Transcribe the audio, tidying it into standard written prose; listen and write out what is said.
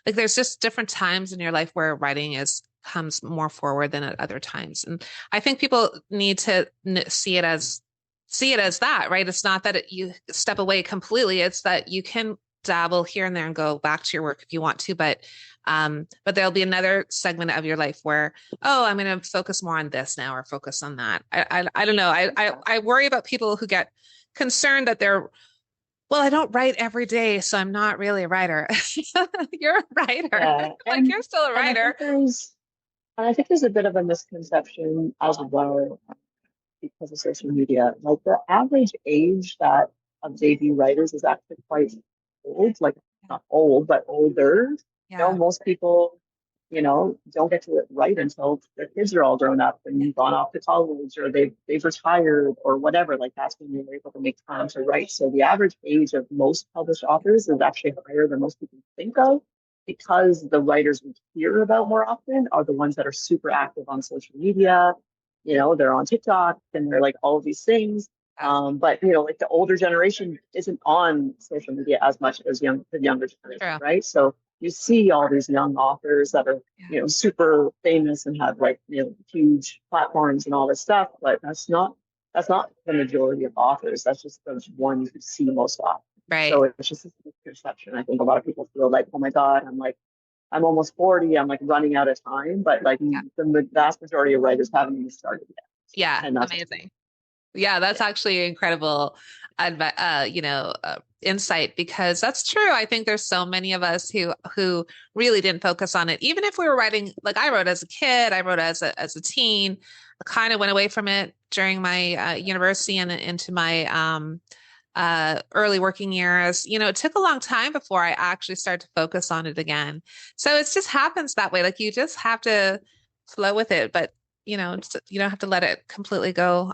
like there's just different times in your life where writing is comes more forward than at other times. And I think people need to see it as that, right? It's not that you step away completely. It's that you can dabble here and there and go back to your work if you want to, but there'll be another segment of your life where, oh, I'm going to focus more on this now or focus on that. I don't know. I worry about people who get concerned that they're, well, I don't write every day, so I'm not really a writer. You're a writer. Yeah, Like you're still a and I writer. think there's a bit of a misconception as well because of social media. Like the average age that of debut writers is actually quite old, like not old, but older. Yeah. Most people, don't get to write until their kids are all grown up and gone off to college or they've retired or whatever. Like that's when they're able to make time to write. So the average age of most published authors is actually higher than most people think of because the writers we hear about more often are the ones that are super active on social media. They're on TikTok and they're like all of these things. But like the older generation isn't on social media as much as the younger generation, True. right? So you see all these young authors that are, Yeah. super famous and have like, huge platforms and all this stuff, but that's not the majority of authors. That's just those ones you see most often. Right. So it's just a misconception. I think a lot of people feel like, oh my God, I'm almost 40. I'm like running out of time, but like Yeah. the vast majority of writers haven't even started yet. Yeah. And that's, Amazing. Yeah, that's actually incredible insight because that's true. I think there's so many of us who really didn't focus on it. Even if we were writing, like I wrote as a kid, I wrote as a teen, I kind of went away from it during my university and into my early working years. It took a long time before I actually started to focus on it again. So it just happens that way. Like you just have to flow with it, but you don't have to let it completely go